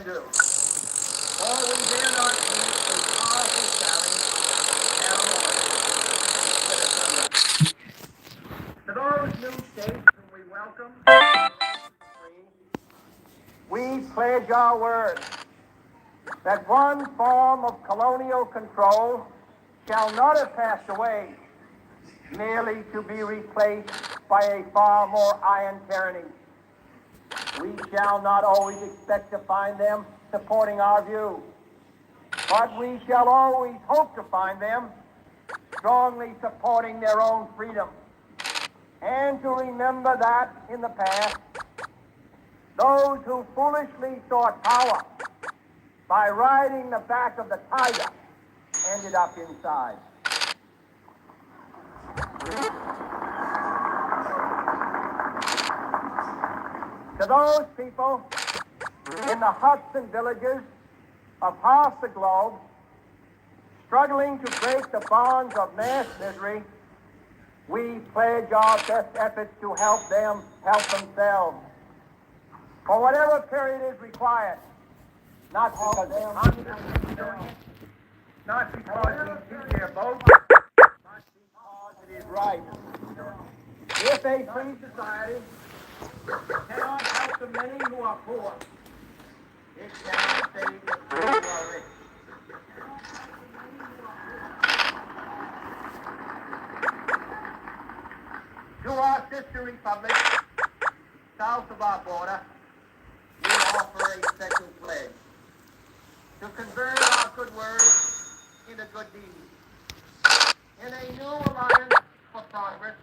can do. For we dare not meet a powerful challenge to those new states whom we welcome, we pledge our word that one form of colonial control shall not have passed away, merely to be replaced by a far more iron tyranny. We shall not always expect to find them supporting our view, but we shall always hope to find them strongly supporting their own freedom, and to remember that in the past, those who foolishly sought power by riding the back of the tiger ended up inside. To those people in the huts and villages of half the globe struggling to break the bonds of mass misery, we pledge our best efforts to help them help themselves for whatever period is required, not because they are not because we keep their vote, but because it is right. If a free society cannot help the many who are poor, it cannot save the few who are rich. To our sister republics south of our border, we offer a special pledge to convert our good words into good deeds. In a new alliance for progress,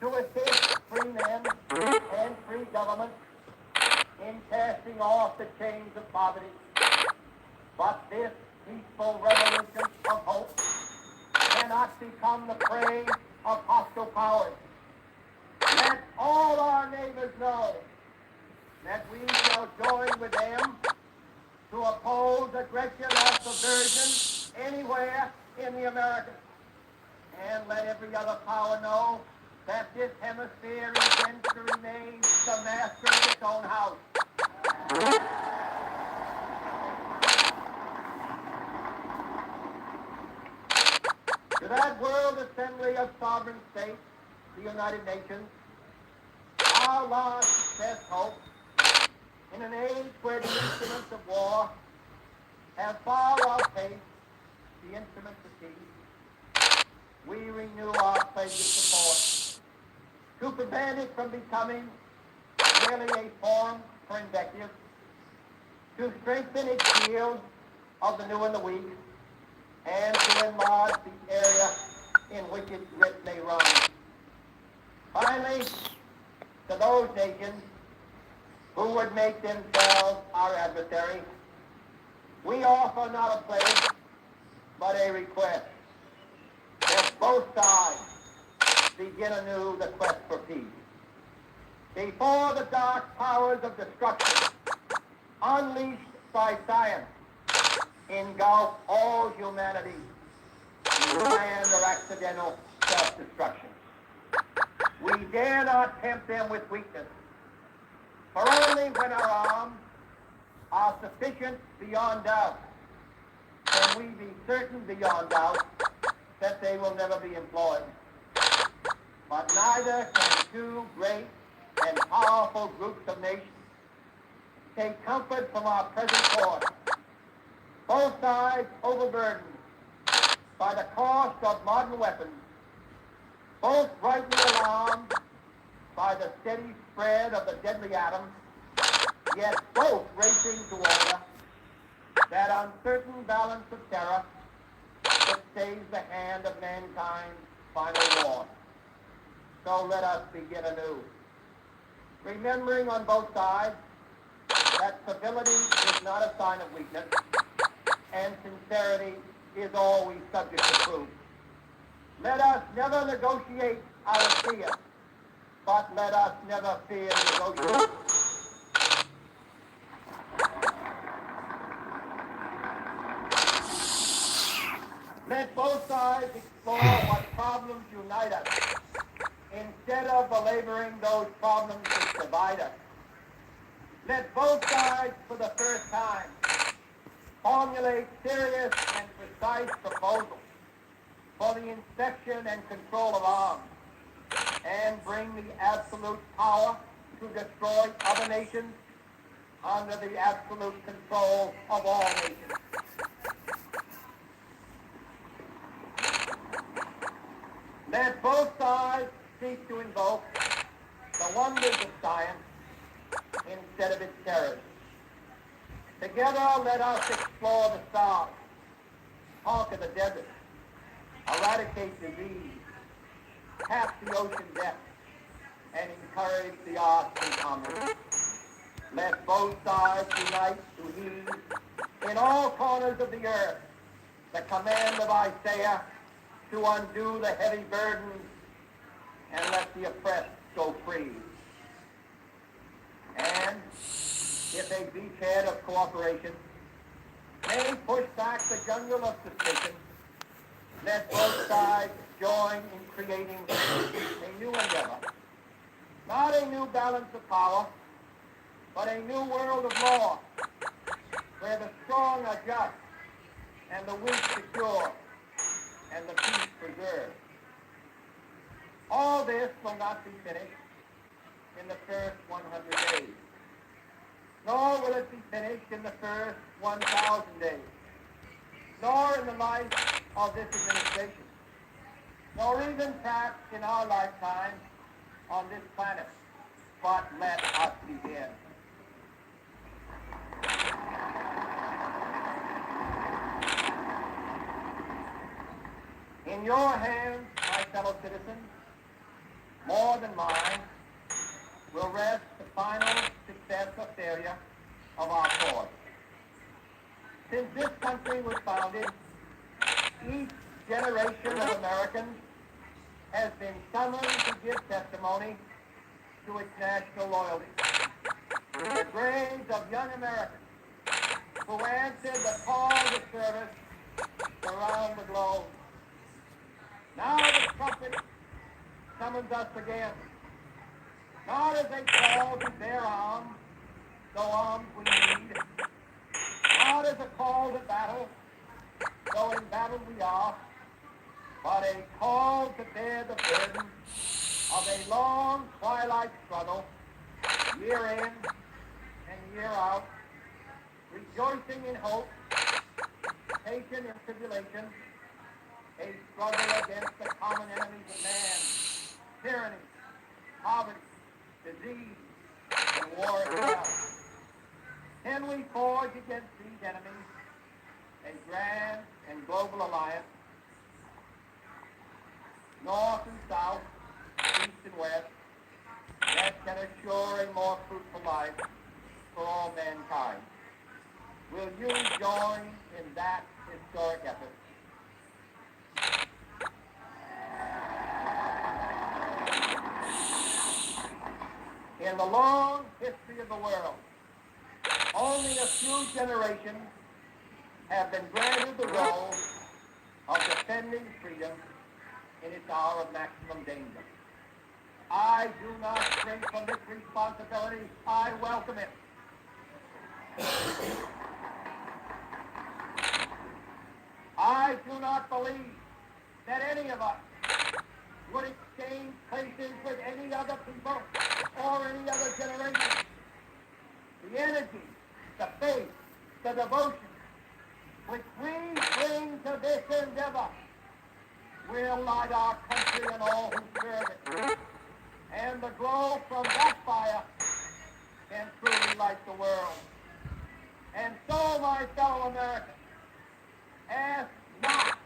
to assist free men and free governments in casting off the chains of poverty. But this peaceful revolution of hope cannot become the prey of hostile powers. Let all our neighbors know that we shall join with them to oppose aggression or subversion anywhere in the Americas. And let every other power know that this hemisphere intends to remain the master of its own house. To that World Assembly of Sovereign States, the United Nations, our last best hope, in an age where the instruments of war have far outpaced the instruments of peace, we renew our pledge of support to prevent it from becoming merely a forum for invective, to strengthen its shield of the new and the weak, and to enlarge the area in which its grip may run. Finally, to those nations who would make themselves our adversary, we offer not a pledge, but a request that both sides begin anew the quest for peace. Before the dark powers of destruction, unleashed by science, engulf all humanity in planned or accidental self-destruction. We dare not tempt them with weakness, for only when our arms are sufficient beyond doubt can we be certain beyond doubt that they will never be employed. But neither can two great and powerful groups of nations take comfort from our present course, both sides overburdened by the cost of modern weapons, both rightly alarmed by the steady spread of the deadly atoms, yet both racing toward that uncertain balance of terror that stays the hand of mankind's final war. So let us begin anew, remembering on both sides that civility is not a sign of weakness, and sincerity is always subject to proof. Let us never negotiate out of fear, but let us never fear negotiation. Let both sides explore what problems unite us, instead of belaboring those problems which divide us. Let both sides for the first time formulate serious and precise proposals for the inspection and control of arms and bring the absolute power to destroy other nations under the absolute control of all nations. Let both sides seek to invoke the wonders of science instead of its terrors. Together, let us explore the stars, conquer the desert, eradicate disease, tap the ocean depths, and encourage the arts and commerce. Let both sides unite to heed in all corners of the earth the command of Isaiah to undo the heavy burdens and let the oppressed go free. And if a beachhead of cooperation may push back the jungle of suspicion, let both sides join in creating a new endeavor. Not a new balance of power, but a new world of law, where the strong are just, and the weak secure, and the peace preserved. All this will not be finished in the first 100 days, nor will it be finished in the first 1,000 days, nor in the life of this administration, nor even perhaps in our lifetime on this planet. But let us begin. In your hands, my fellow citizens, more than mine, will rest the final success or failure of our cause. Since this country was founded, each generation of Americans has been summoned to give testimony to its national loyalty. The graves of young Americans who answered the call to service around the globe. Now the trumpet summons us again, not as a call to bear arms, though arms we need, not as a call to battle, though in battle we are, but a call to bear the burden of a long twilight struggle, year in and year out, rejoicing in hope, patient in tribulation, a struggle against the common enemies of man, tyranny, poverty, disease, and war itself. Can we forge against these enemies a grand and global alliance, north and south, east and west, that can assure a more fruitful life for all mankind? Will you join in that historic effort? In the long history of the world, only a few generations have been granted the role of defending freedom in its hour of maximum danger. I do not shrink from this responsibility. I welcome it. I do not believe that any of us would exchange places with any other people or any other generation. The energy, the faith, the devotion which we bring to this endeavor will light our country and all who serve it. And the glow from that fire can truly light the world. And so, my fellow Americans, ask not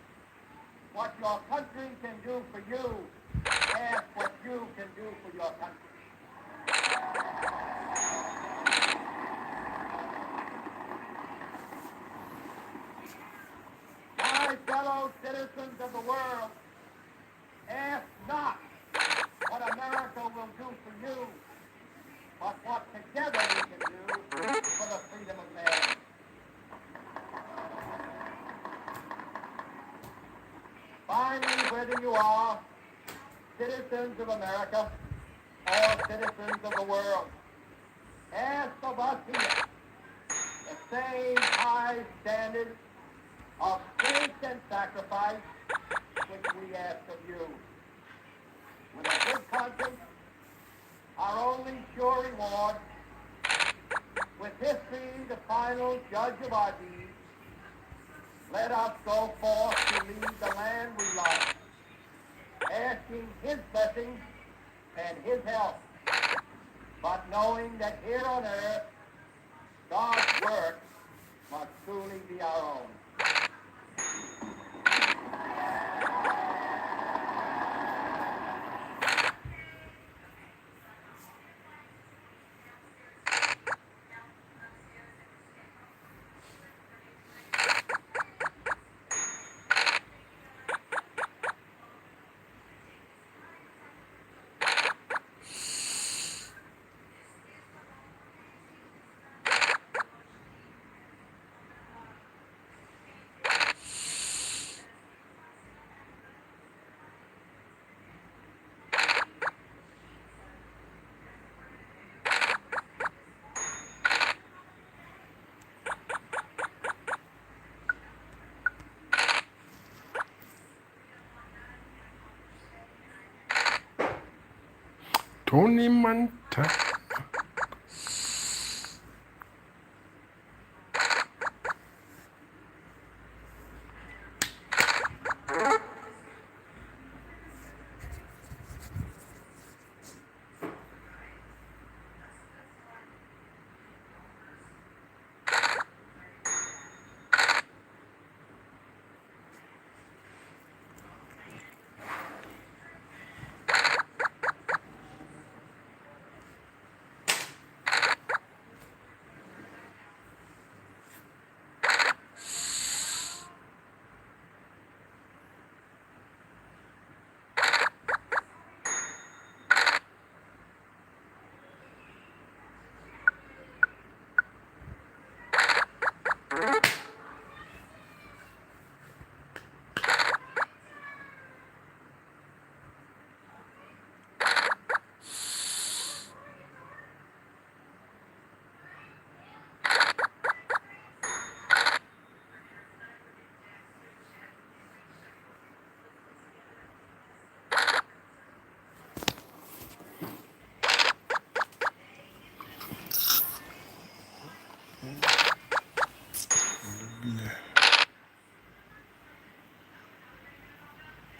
what your country can do for you. Ask what you can do for your country. My fellow citizens of the world, ask not what America will do for you, but what together we can do for the freedom of man. Finally, whether you are citizens of America or citizens of the world, ask of us here the same high standard of faith and sacrifice which we ask of you. With a good conscience, our only sure reward, with history the final judge of our deeds, let us go forth to lead the land we love, asking his blessings and his help, but knowing that here on earth, God's work must truly be our own. Tony Manta.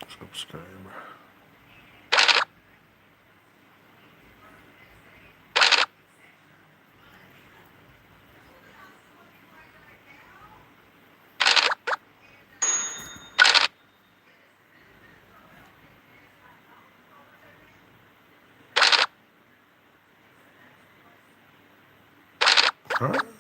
Subscribe. Huh?